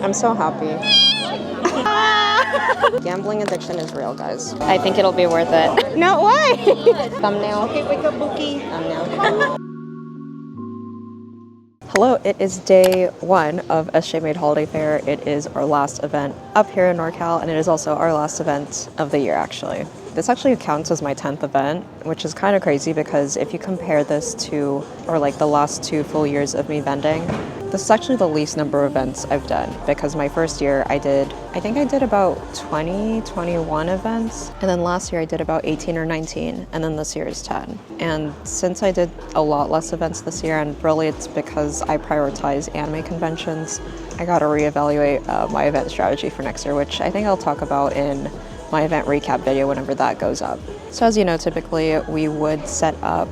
I'm so happy. Gambling addiction is real, guys. I think it'll be worth it. No way! Thumbnail. Okay, wake up, Bookie. Thumbnail. Hello, it is day one of SJMade Holiday Fair. It is our last event up here in NorCal, and it is also our last event of the year, actually. This actually counts as my 10th event, which is kind of crazy because if you compare this to, or like the last 2 full years of me vending, this is actually the least number of events I've done because my first year I think I did about 20, 21 events. And then last year I did about 18 or 19, and then this year is 10. And since I did a lot less events this year, and really it's because I prioritize anime conventions, I gotta reevaluate my event strategy for next year, which I think I'll talk about in my event recap video whenever that goes up. So as you know, typically we would set up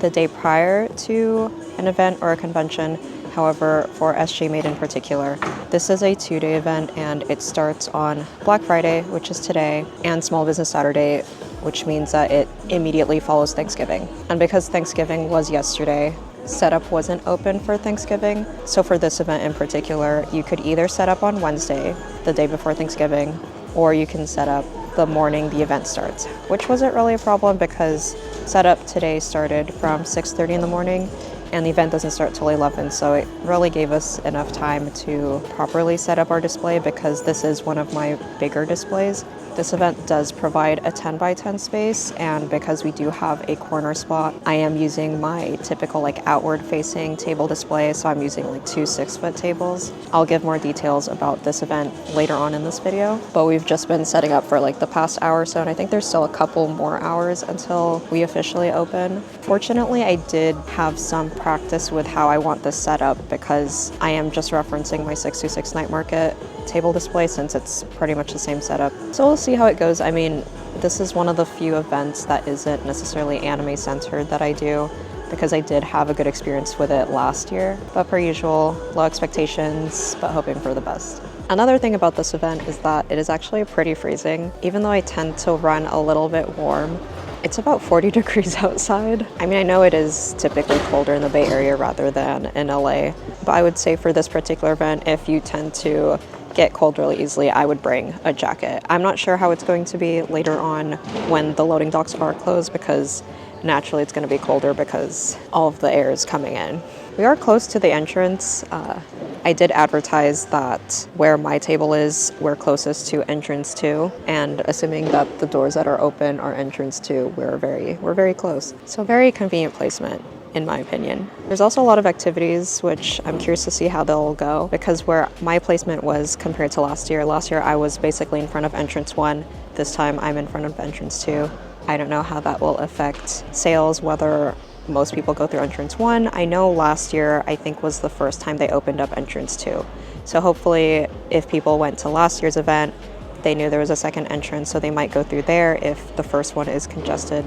the day prior to an event or a convention. However, for SJMade in particular, this is a 2-day event and it starts on Black Friday, which is today, and Small Business Saturday, which means that it immediately follows Thanksgiving. And because Thanksgiving was yesterday, setup wasn't open for Thanksgiving. So for this event in particular, you could either set up on Wednesday, the day before Thanksgiving, or you can set up the morning the event starts, which wasn't really a problem because setup today started from 6:30 in the morning and the event doesn't start till 11, so it really gave us enough time to properly set up our display because this is one of my bigger displays. This event does provide a 10 by 10 space, and because we do have a corner spot, I am using my typical like outward facing table display, so I'm using like 2 6-foot tables. I'll give more details about this event later on in this video, but we've just been setting up for like the past hour or so, and I think there's still a couple more hours until we officially open. Fortunately, I did have some practice with how I want this set up because I am just referencing my 626 night market table display since it's pretty much the same setup. So we'll see how it goes. I mean, this is one of the few events that isn't necessarily anime centered that I do because I did have a good experience with it last year. But per usual, low expectations, but hoping for the best. Another thing about this event is that it is actually pretty freezing. Even though I tend to run a little bit warm, it's about 40 degrees outside. I mean, I know it is typically colder in the Bay Area rather than in LA, but I would say for this particular event, if you tend to get cold really easily, I would bring a jacket. I'm not sure how it's going to be later on when the loading docks are closed because naturally it's going to be colder because all of the air is coming in. We are close to the entrance. I did advertise that where my table is, we're closest to entrance 2, and assuming that the doors that are open are entrance 2, we're very close. So very convenient placement, in my opinion. There's also a lot of activities, which I'm curious to see how they'll go, because where my placement was compared to last year I was basically in front of entrance 1. This time I'm in front of entrance 2. I don't know how that will affect sales, whether most people go through entrance 1. I know last year, I think, was the first time they opened up entrance 2. So hopefully, if people went to last year's event, they knew there was a second entrance, so they might go through there if the first one is congested,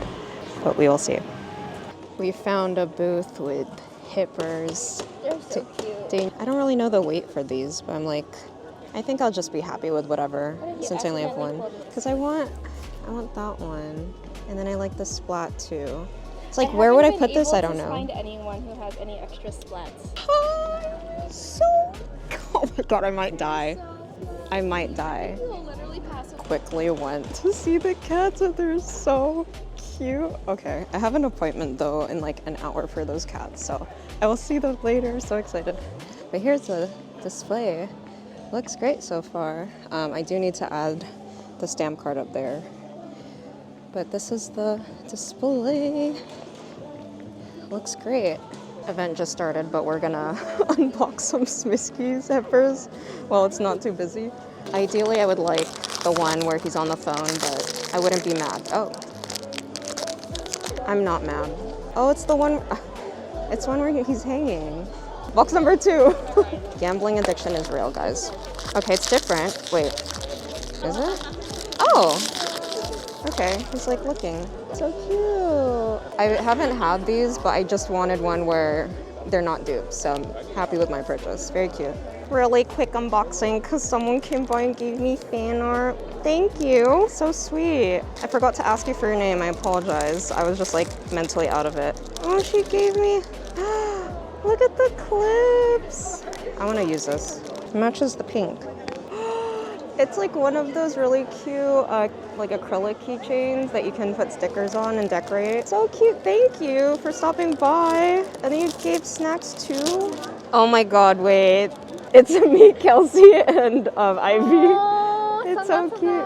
but we will see. We found a booth with hippers. They're so cute. I don't really know the weight for these, but I'm like, I think I'll just be happy with whatever, since I only have one. Because I want that one, and then I like the splat too. It's like, where would I put this? I don't know. Find anyone who has any extra splats. Oh my god, I might die. I might die. Will literally pass. Quickly went to see the cats, and they're so cute. Okay, I have an appointment though in like an hour for those cats, so I will see them later. So excited. But here's the display. Looks great so far. I do need to add the stamp card up there. But this is the display. Looks great. Event just started, but we're gonna unbox some Smiskies at first while it's not too busy. Ideally, I would like the one where he's on the phone, but I wouldn't be mad. Oh, I'm not mad. Oh, it's one where he's hanging. Box number 2. Gambling addiction is real, guys. Okay, it's different. Wait, is it? Oh. Okay, he's like looking. So cute. I haven't had these, but I just wanted one where they're not dupes, so I'm happy with my purchase. Very cute. Really quick unboxing because someone came by and gave me fan art. Thank you. So sweet. I forgot to ask you for your name. I apologize. I was just like mentally out of it. Oh, she gave me... Look at the clips. I want to use this. Matches the pink. It's like one of those really cute, like acrylic keychains that you can put stickers on and decorate. So cute. Thank you for stopping by. And then you gave snacks too. Oh my God! Wait, it's me, Kelsey, and Ivy. It's so cute.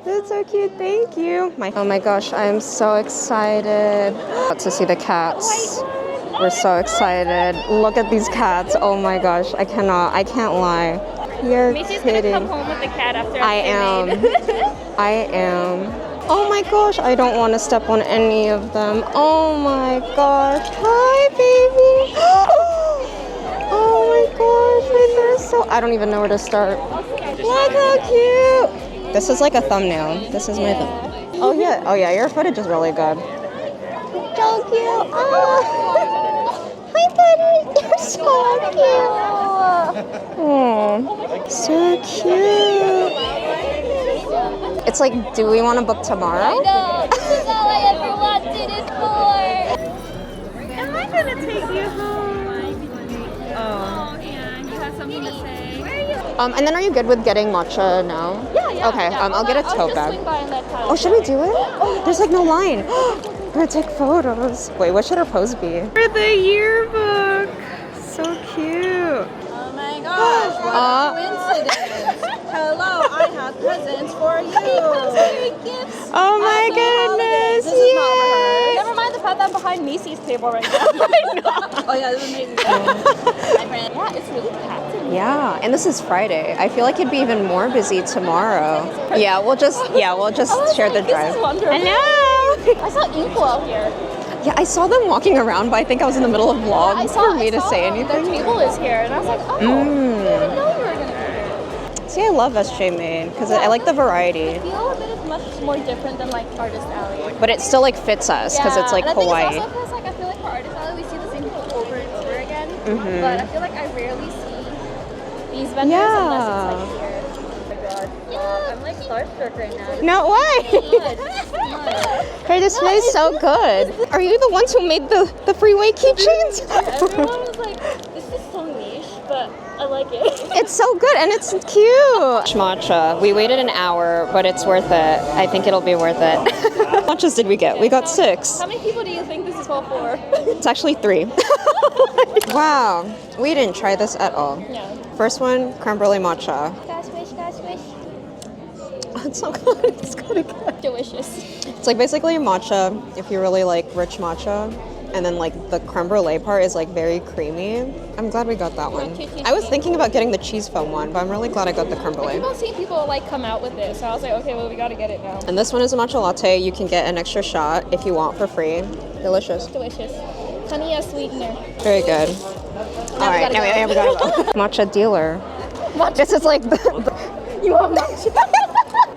It's so cute. Thank you. Oh my gosh! I am so excited to see the cats. We're so excited. Look at these cats. Oh my gosh! I can't lie. You're Macy's kidding. gonna come home with the cat after I am. I am. Oh my gosh, I don't want to step on any of them. Oh my gosh. Hi, baby. Oh my gosh, they're so... I don't even know where to start. Look how cute. This is like a thumbnail. This is my thumb. Oh yeah, your footage is really good. So cute. Oh. Hi, buddy. You're so cute. Oh, so cute. It's like, do we want to book tomorrow? No, this is all I ever wanted it for. Am I gonna take you home? Oh, and you have something to say. Where are you? And then are you good with getting matcha now? Yeah. Okay, I'll get a tote bag. Swing by and let Tyler Oh, should we do it? Oh, there's like no line. We're gonna take photos. Wait, what should our pose be? For the yearbook. So cute. Oh my gosh, what a coincidence. Hello, I have presents for you. Oh my goodness. This is not for her. Never mind the fact that I'm behind Macy's table right now. Oh yeah, this is amazing. My friend. Yeah, it's really packed in here. Yeah, and this is Friday. I feel like it'd be even more busy tomorrow. Yeah, we'll just share the drive. This is wonderful. Hello. I saw Inkwell out here. Yeah, I saw them walking around, but I think I was in the middle of vlog for me to say anything. Their table is here, and I was like, oh, I didn't know you were gonna. See, I love SJMade because I like the variety, I feel that it's much more different than like Artist Alley. but it still like fits us because it's like and I think Hawaii. it's also because like I feel like for Artist Alley we see the same people over and over again, but I feel like I rarely see these vendors unless it's like here. Oh my god. Yeah, I'm like starstruck right now. No, why? Her display is so good. Are you the ones who made the freeway keychains? Everyone was like, this is so niche, but I like it. It's so good and it's cute. Matcha. We waited an hour, but it's worth it. I think it'll be worth it. How much did we get? We got 6. How many people do you think this is all for? It's actually 3. Wow. We didn't try this at all. Yeah. First one, creme brulee matcha. Gosh wish. Oh, it's so good. It's good. Delicious. It's like basically a matcha if you really like rich matcha. And then like the creme brulee part is like very creamy. I'm glad we got that one. I was thinking about getting the cheese foam one, but I'm really glad I got the creme I brulee. keep on seeing people like come out with this, so I was like, okay, well we gotta get it now. And this one is a matcha latte. You can get an extra shot if you want for free. Delicious. Delicious. Honey as sweetener. Very good. All right, now we gotta go. Matcha dealer. This is like You want matcha?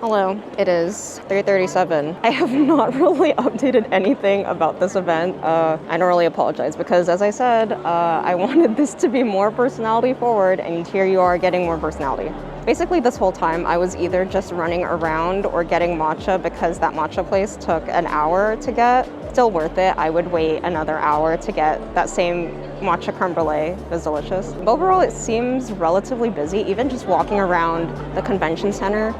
Hello, it is 3:37. I have not really updated anything about this event. I don't really apologize because, as I said, I wanted this to be more personality forward, and here you are getting more personality. Basically, this whole time, I was either just running around or getting matcha because that matcha place took an hour to get. Still worth it. I would wait another hour to get that same matcha creme brulee. It was delicious. But overall, it seems relatively busy, even just walking around the convention center.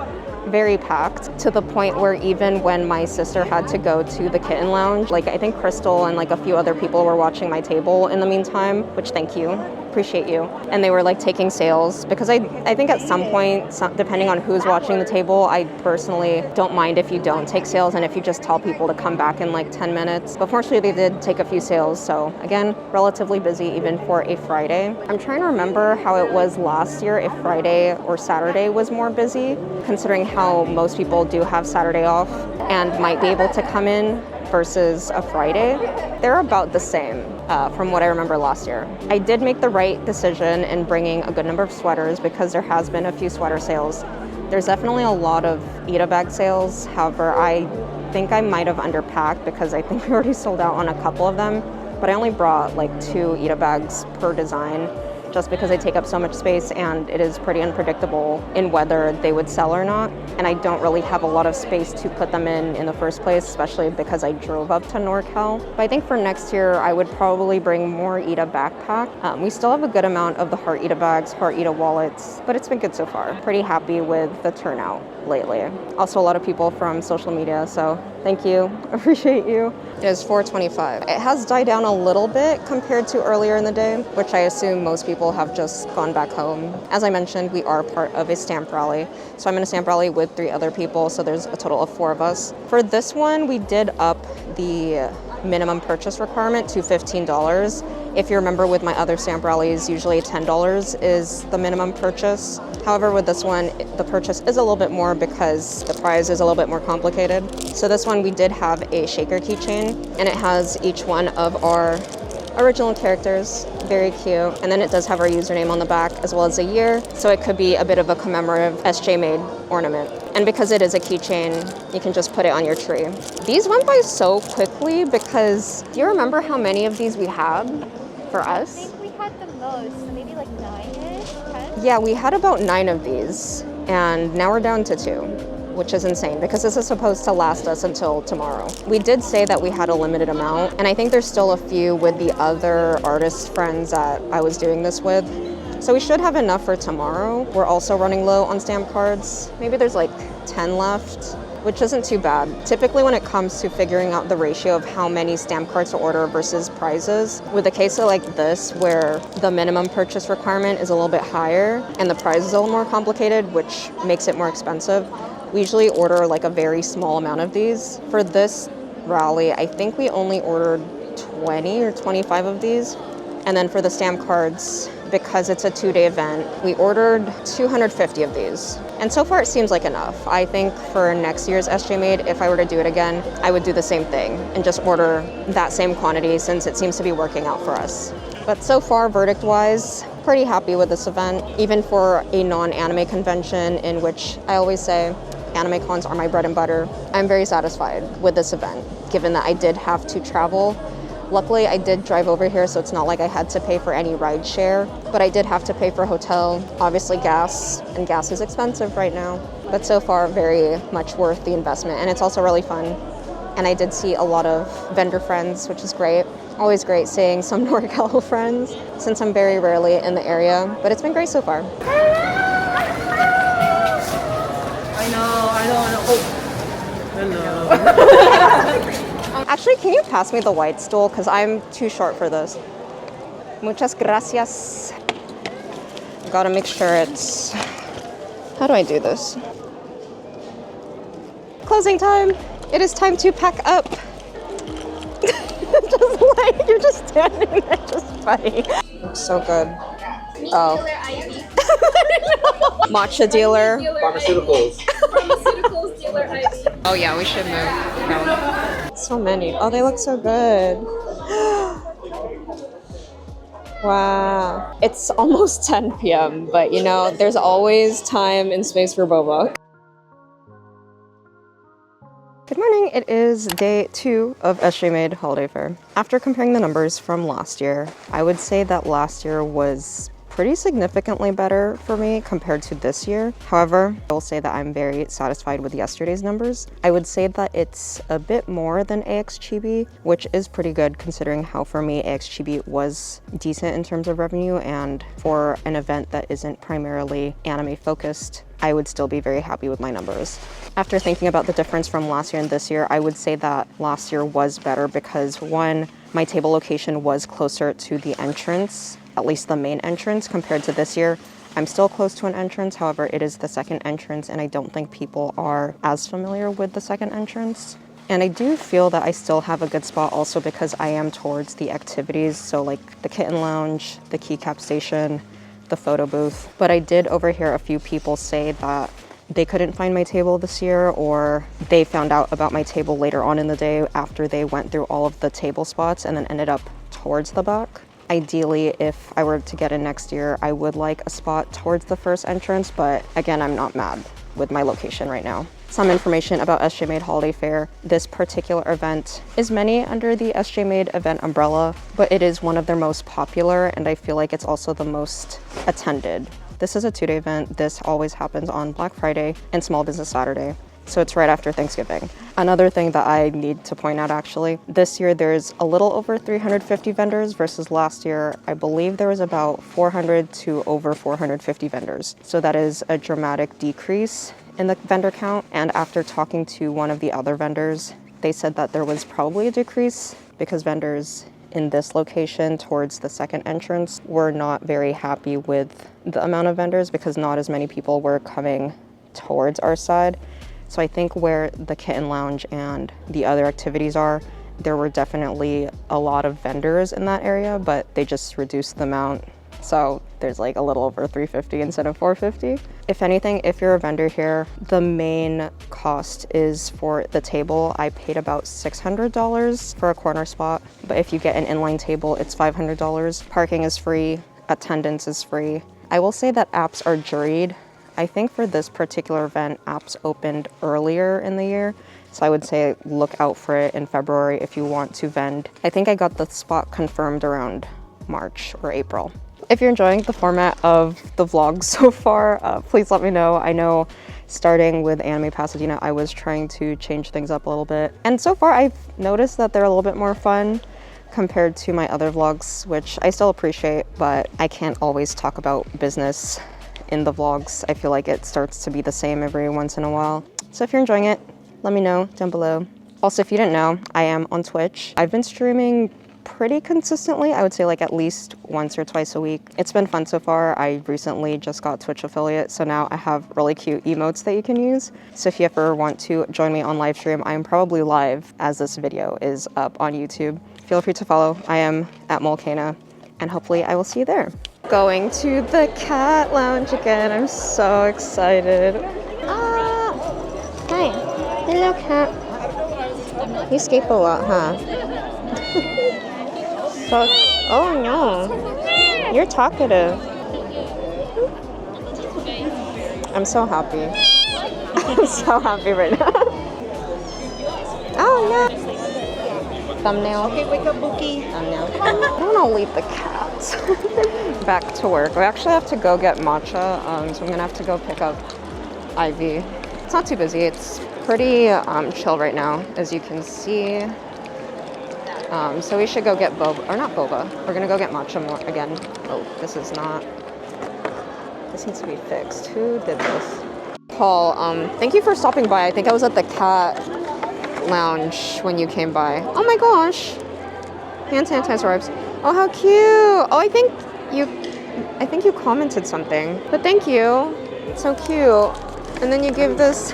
Very packed to the point where even when my sister had to go to the kitten lounge, like I think Crystal and like a few other people were watching my table in the meantime, which thank you, appreciate you. And they were like taking sales because I think at some point, depending on who's watching the table, I personally don't mind if you don't take sales and if you just tell people to come back in like 10 minutes. But fortunately they did take a few sales. So again, relatively busy even for a Friday. I'm trying to remember how it was last year if Friday or Saturday was more busy, considering how most people do have Saturday off and might be able to come in versus a Friday. They're about the same from what I remember last year. I did make the right decision in bringing a good number of sweaters because there has been a few sweater sales. There's definitely a lot of Ita bag sales. However, I think I might have underpacked because I think we already sold out on a couple of them, but I only brought like 2 Ita bags per design, just because they take up so much space and it is pretty unpredictable in whether they would sell or not. And I don't really have a lot of space to put them in the first place, especially because I drove up to NorCal. But I think for next year, I would probably bring more Ida backpack. We still have a good amount of the Heart Ida bags, Heart Ida wallets, but it's been good so far. Pretty happy with the turnout lately. Also a lot of people from social media, so thank you, appreciate you. It is 4:25. It has died down a little bit compared to earlier in the day, which I assume most people have just gone back home. As I mentioned, we are part of a stamp rally. So I'm in a stamp rally with 3 other people, so there's a total of 4 of us. For this one, we did up the minimum purchase requirement to $15. If you remember with my other stamp rallies, usually $10 is the minimum purchase. However, with this one, the purchase is a little bit more because the prize is a little bit more complicated. So this one, we did have a shaker keychain, and it has each one of our original characters, very cute. And then it does have our username on the back as well as a year. So it could be a bit of a commemorative SJMade ornament. And because it is a keychain, you can just put it on your tree. These went by so quickly because do you remember how many of these we had for us? I think we had the most, so maybe like 9-ish, 10? Yeah, we had about 9 of these and now we're down to 2. Which is insane because this is supposed to last us until tomorrow. We did say that we had a limited amount, and I think there's still a few with the other artist friends that I was doing this with. So we should have enough for tomorrow. We're also running low on stamp cards. Maybe there's like 10 left, which isn't too bad. Typically when it comes to figuring out the ratio of how many stamp cards to order versus prizes, with a case like this where the minimum purchase requirement is a little bit higher and the prize is a little more complicated, which makes it more expensive, we usually order like a very small amount of these. For this rally, I think we only ordered 20 or 25 of these. And then for the stamp cards, because it's a 2-day event, we ordered 250 of these. And so far it seems like enough. I think for next year's SJMade, if I were to do it again, I would do the same thing and just order that same quantity since it seems to be working out for us. But so far, verdict-wise, pretty happy with this event, even for a non-anime convention in which I always say, anime cons are my bread and butter. I'm very satisfied with this event, given that I did have to travel. Luckily, I did drive over here, so it's not like I had to pay for any ride share, but I did have to pay for hotel, obviously gas, and gas is expensive right now. But so far, very much worth the investment, and it's also really fun. And I did see a lot of vendor friends, which is great. Always great seeing some NorCal friends, since I'm very rarely in the area, but it's been great so far. I don't know. Hello. Actually, can you pass me the white stool? Because I'm too short for this. Muchas gracias. Gotta make sure it's... How do I do this? Closing time. It is time to pack up. Just like, you're just standing there, just funny. Looks so good. Oh. Matcha dealer. Pharmaceuticals. Pharmaceuticals dealer Ivy. Oh yeah, we should move. No. So many. Oh, they look so good. Wow. It's almost 10 p.m., but you know, there's always time and space for boba. Good morning, it is day 2 of SJMade Holiday Fair. After comparing the numbers from last year, I would say that last year was pretty significantly better for me compared to this year. However, I will say that I'm very satisfied with yesterday's numbers. I would say that it's a bit more than AX Chibi, which is pretty good considering how for me AX Chibi was decent in terms of revenue, and for an event that isn't primarily anime focused, I would still be very happy with my numbers. After thinking about the difference from last year and this year, I would say that last year was better because one, my table location was closer to the entrance, at least the main entrance, compared to this year. I'm still close to an entrance, however, it is the second entrance and I don't think people are as familiar with the second entrance. And I do feel that I still have a good spot also because I am towards the activities, so like the kitten lounge, the keycap station, the photo booth. But I did overhear a few people say that they couldn't find my table this year, or they found out about my table later on in the day after they went through all of the table spots and then ended up towards the back. Ideally, if I were to get in next year, I would like a spot towards the first entrance, but again, I'm not mad with my location right now. Some information about SJMade Holiday Fair. This particular event is many under the SJMade event umbrella, but it is one of their most popular, and I feel like it's also the most attended. This is a 2-day event. This always happens on Black Friday and Small Business Saturday. So it's right after Thanksgiving. Another thing that I need to point out actually, this year there's a little over 350 vendors versus last year, I believe there was about 400 to over 450 vendors. So that is a dramatic decrease in the vendor count. And after talking to one of the other vendors, they said that there was probably a decrease because vendors in this location towards the second entrance were not very happy with the amount of vendors because not as many people were coming towards our side. So I think where the Kitten Lounge and the other activities are, there were definitely a lot of vendors in that area, but they just reduced the amount. So there's like a little over 350 instead of 450. If anything, if you're a vendor here, the main cost is for the table. I paid about $600 for a corner spot, but if you get an inline table, it's $500. Parking is free, attendance is free. I will say that apps are juried. I think for this particular event, apps opened earlier in the year. So I would say look out for it in February if you want to vend. I think I got the spot confirmed around March or April. If you're enjoying the format of the vlogs so far, please let me know. I know starting with Anime Pasadena, I was trying to change things up a little bit. And so far I've noticed that they're a little bit more fun compared to my other vlogs, which I still appreciate, but I can't always talk about business in the vlogs. I feel like it starts to be the same every once in a while. So if you're enjoying it, let me know down below. Also, if you didn't know, I am on Twitch. I've been streaming pretty consistently. I would say like at least once or twice a week. It's been fun so far. I recently just got Twitch affiliate, so now I have really cute emotes that you can use. So if you ever want to join me on live stream, I am probably live as this video is up on YouTube. Feel free to follow. I am at Mualcaina, and hopefully I will see you there. Going to the cat lounge again. I'm so excited. Ah, hi. Hello, cat. You escape a lot, huh? So, oh no. You're talkative. I'm so happy. I'm so happy right now. Oh no. Thumbnail. Okay, wake up, Bookie. Thumbnail. I don't want to leave the cats. Back to work. I actually have to go get matcha, so I'm gonna have to go pick up Ivy. It's not too busy. It's pretty chill right now, as you can see. So we should go get boba, or not boba. We're gonna go get matcha more again. Oh, this is not. This needs to be fixed. Who did this? Paul. Thank you for stopping by. I think I was at the cat lounge when you came by. Oh my gosh. Hand sanitizer wipes. Oh, how cute. Oh, I think you commented something. But thank you. It's so cute. And then you give this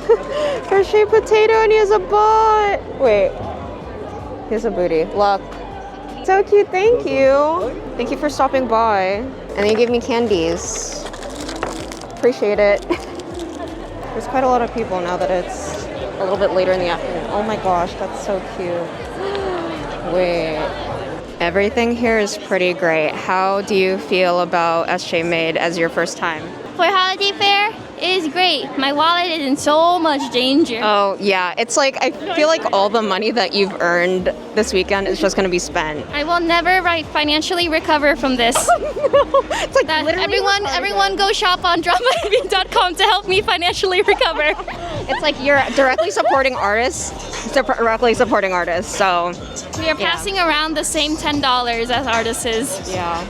crochet potato and he has a butt. Wait. He has a booty. Look. So cute. Thank you. Thank you for stopping by. And then you gave me candies. Appreciate it. There's quite a lot of people now that it's a little bit later in the afternoon. Oh my gosh, that's so cute. Wait. Everything here is pretty great. How do you feel about SJMade as your first time? For holiday fair, it is great. My wallet is in so much danger. Oh yeah, it's like I feel like all the money that you've earned this weekend is just gonna be spent. I will never financially recover from this. It's like That literally everyone go shop on dramaivy.com to help me financially recover. It's like you're directly supporting artists, so We are passing around the same $10 as artists is. yeah.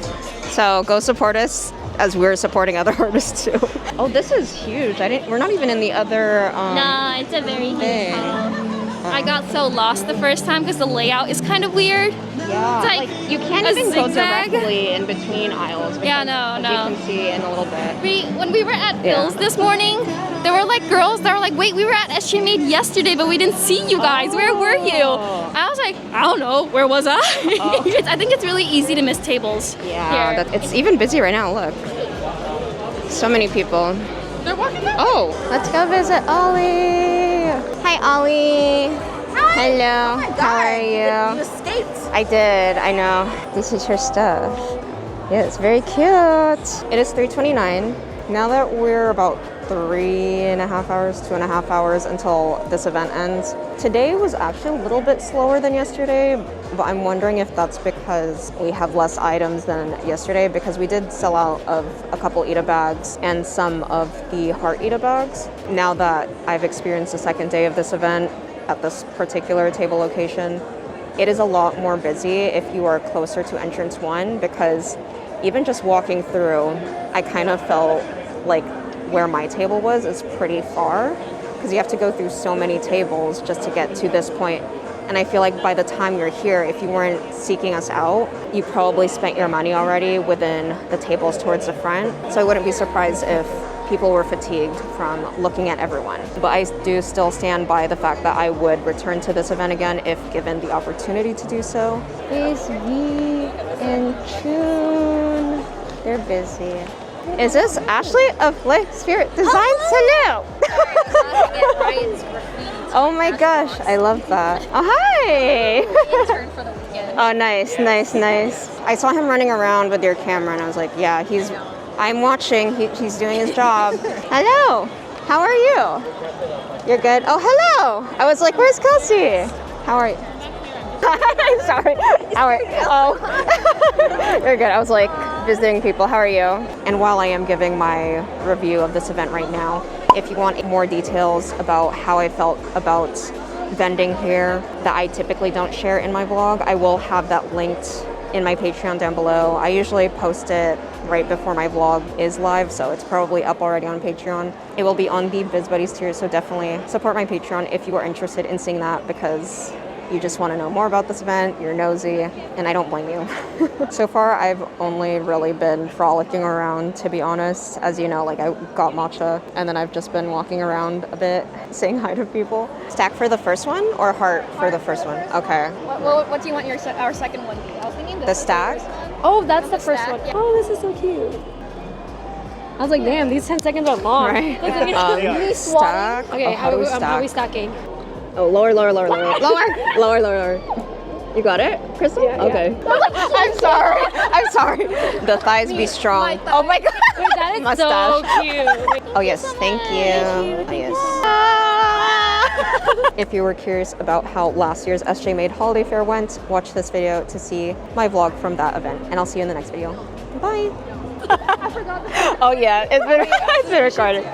So go support us as we're supporting other artists too. Oh, this is huge. We're not even in the other Nah, it's a very huge thing. hall. I got so lost the first time because the layout is kind of weird. Yeah, It's like you can't a even go zigzag. directly in between aisles. Yeah, because, no. as you can see in a little bit. When we were at Bill's this morning, there were like girls that were like, wait, we were at SJMade yesterday, but we didn't see you guys. Where were you? I was like, I don't know. Where was I? I think it's really easy to miss tables. Yeah, here. it's even busy right now. Look, so many people. They're walking back. Oh, let's go visit Ollie. Hi, Ollie. Hi. Hello. How are you? You escaped. I did. I know. This is her stuff. Yeah, it's very cute. It is 3:29. Now that we're about 3.5 hours, 2.5 hours until this event ends. Today was actually a little bit slower than yesterday, but I'm wondering if that's because we have less items than yesterday, because we did sell out of a couple Ita bags and some of the heart Ita bags. Now that I've experienced the second day of this event at this particular table location, it is a lot more busy if you are closer to entrance 1, because even just walking through, I kind of felt like where my table was is pretty far, because you have to go through so many tables just to get to this point. And I feel like by the time you're here, if you weren't seeking us out, you probably spent your money already within the tables towards the front. So I wouldn't be surprised if people were fatigued from looking at everyone. But I do still stand by the fact that I would return to this event again if given the opportunity to do so. It's V and June. They're busy. Is this Ashley of Light Spirit Design Salon? Oh my gosh, I love that. Oh, hi! Oh, nice, nice, nice. I saw him running around with your camera and I was like, yeah, I'm watching, he's doing his job. Hello, how are you? You're good? Oh, hello! I was like, where's Kelsey? How are you? Sorry. How are you? Oh, you're good. I was like visiting people. How are you? And while I am giving my review of this event right now, if you want more details about how I felt about vending here that I typically don't share in my vlog, I will have that linked in my Patreon down below. I usually post it right before my vlog is live, so it's probably up already on Patreon. It will be on the Biz Buddies tier, so definitely support my Patreon if you are interested in seeing that, because you just want to know more about this event, you're nosy, and I don't blame you. So far, I've only really been frolicking around, to be honest. As you know, like I got matcha, and then I've just been walking around a bit, saying hi to people. Stack for the first one, or heart for the first one? Okay. What do you want our second one to be? I was thinking The stack? Oh, that's the first one. Yeah. Oh, this is so cute. I was like, damn, these 10 seconds are long. Right. Stack. Okay, how are we stacking? Oh, lower. Lower. You got it, Crystal? Yeah, okay. I'm sorry. The thighs be strong. Oh my god. Wait, that is Mustache. so cute. Oh yes, thank you. Oh yes. If you were curious about how last year's SJMade holiday fair went, watch this video to see my vlog from that event. And I'll see you in the next video. Bye. I forgot. Oh yeah, it's been recorded.